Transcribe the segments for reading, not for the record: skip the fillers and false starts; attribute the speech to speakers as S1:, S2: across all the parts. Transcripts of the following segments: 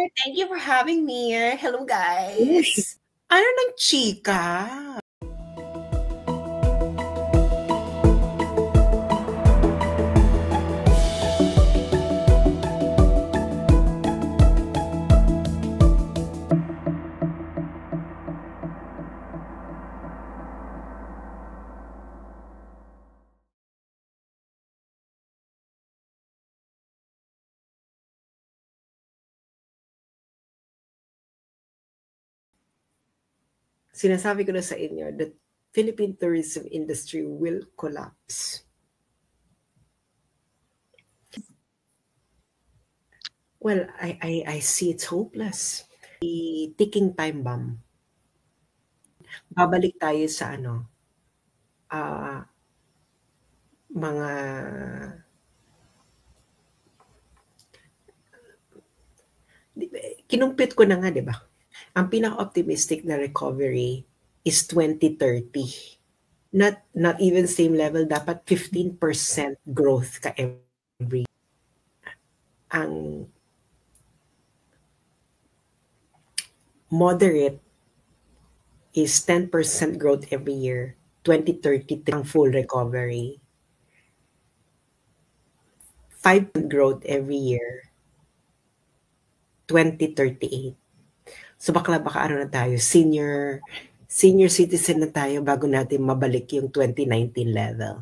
S1: here. Thank you for having me. Hello,
S2: Uy,
S1: guys. Ano ng chika? Sinasabi ko na sa inyo that Philippine tourism industry will collapse. Well, I see it's hopeless. The ticking time bomb. Babalik tayo sa mga kinumpit ko na nga, di ba? Ang pinaka-optimistic na recovery is 2030. Not even same level, dapat 15% growth ka every. Ang moderate is 10% growth every year. 2030 ang full recovery. 5% growth every year. 2038. So baka ano na tayo, senior citizen na tayo bago natin mabalik yung 2019 level.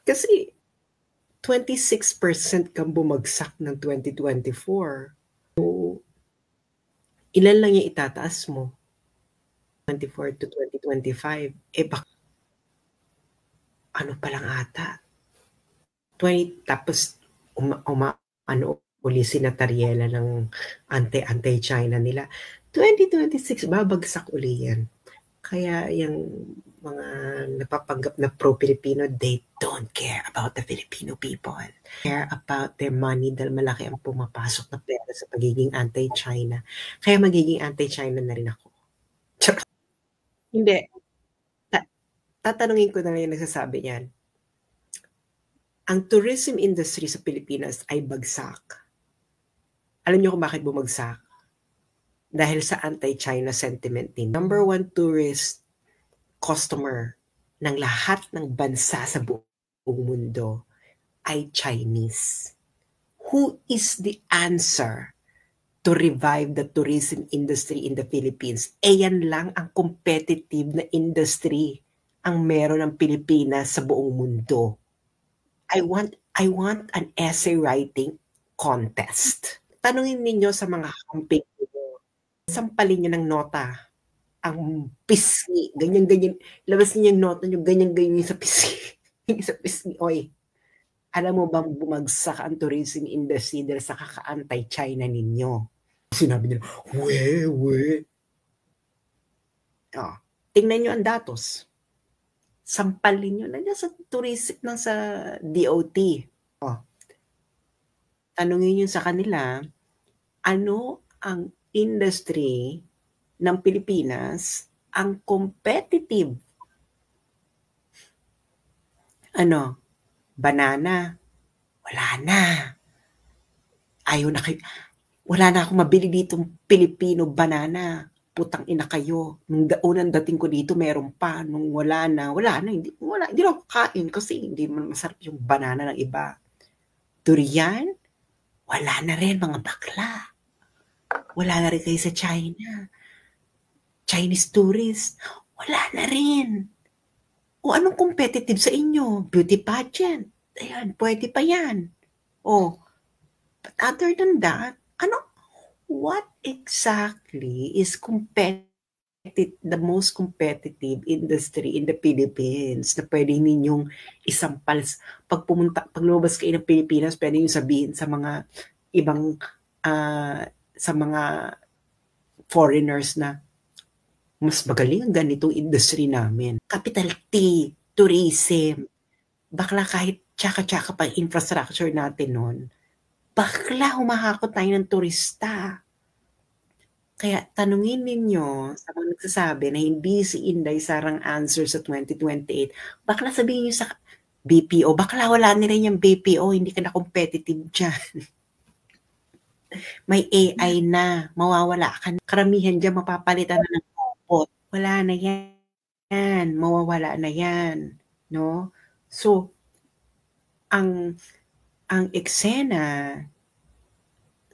S1: Kasi 26% kang bumagsak ng 2024. So, ilan lang yung itataas mo? 24 to 2025. Baka ano pa lang ata? 20, tapos uli si Natariela ng anti-China nila. 2026, babagsak uli yan. Kaya yung mga napapanggap na pro-Filipino, they don't care about the Filipino people. Care about their money dahil malaki ang pumapasok na pera sa pagiging anti-China. Kaya magiging anti-China na rin ako. Hindi. Tatanungin ko na lang yung nagsasabi niyan. Ang tourism industry sa Pilipinas ay bagsak. Alam niyo kung bakit bumagsak? Dahil sa anti-China sentiment din. Number one tourist customer ng lahat ng bansa sa buong mundo ay Chinese. Who is the answer to revive the tourism industry in the Philippines? Yan lang ang competitive na industry ang meron ng Pilipinas sa buong mundo. I want an essay writing contest. Tanungin ninyo sa mga camping niyo. Sampalin niyo ng nota. Ang pisngi. Ganyan-ganyan. Labas niyo yung nota niyo. Ganyan-ganyan sa pisngi. Sa pisngi. Oy, alam mo bang bumagsak ang tourism industry dahil sa kaka-anti-China ninyo? Sinabi nila, we. Oh, tingnan niyo ang datos. Sampalin nyo. Nandiyan sa tourism ng sa DOT. Oh. Tanungin nyo sa kanila, ano ang industry ng Pilipinas ang competitive? Banana? Wala na. Wala na akong mabili ditong Pilipino banana. Putang ina kayo. Nung unang dating ko dito, meron pa. Nung wala na. Hindi na ako kain kasi hindi man masarap yung banana ng iba. Durian? Wala na rin, mga bakla. Wala na rin kayo sa China. Chinese tourist? Wala na rin. O anong competitive sa inyo? Beauty pageant? Ayan, pwede pa yan. But other than that, what exactly is the most competitive industry in the Philippines na pwede ninyong isampal? Pag lumabas kayo ng Pilipinas, pwede niyo sabihin sa mga ibang sa mga foreigners na mas magaling ang ganitong industry namin. Capital T, tourism, bakla kahit tsaka-tsaka pa infrastructure natin nun, bakla humahakot tayo ng turista. Kaya tanungin ninyo sa mga nagsasabi na hindi si Inday Sarang answer sa 2028, bakla sabihin nyo sa BPO, bakla wala nila yung BPO, hindi ka na competitive dyan. May AI na, mawawala ka na. Karamihan diyan mapapalitan na ng robot. Wala na yan, mawawala na yan, 'no? So, ang eksena,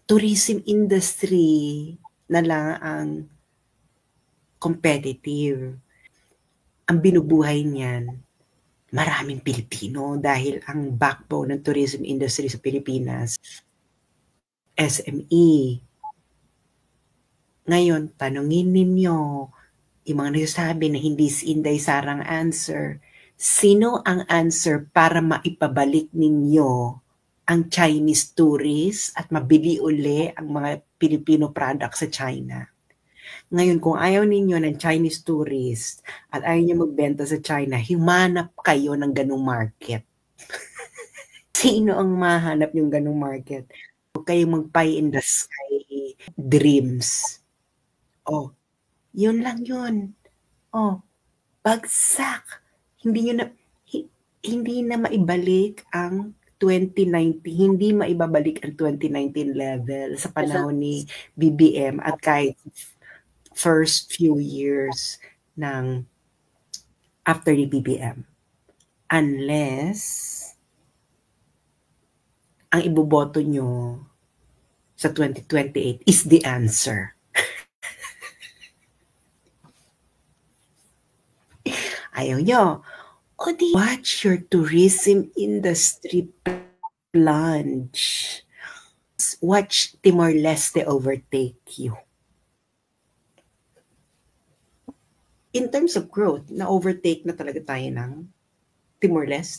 S1: tourism industry na lang ang competitive. Ang binubuhay niyan, maraming Pilipino dahil ang backbone ng tourism industry sa Pilipinas, SME. Ngayon, tanungin ninyo, yung mga nagsasabi na hindi si Inday Sara ang answer, sino ang answer para maipabalik ninyo ang Chinese tourists at mabili uli ang mga Filipino products sa China? Ngayon, kung ayaw ninyo ng Chinese tourist at ayaw niyo magbenta sa China, humanap kayo ng ganung market. Sino ang mahanap yung ganung market? Huwag kayong mag-pie in the sky dreams. Oh, yun lang yun. Oh, bagsak. Hindi na maibalik ang 2019, hindi maibabalik ang 2019 level sa panahon ni BBM at kahit first few years ng after ni BBM. Unless ang iboboto nyo sa 2028 is the answer. Ayaw nyo. O di, watch your tourism industry plunge. Watch Timor-Leste overtake you. In terms of growth, na-overtake na talaga tayo ng Timor-Leste.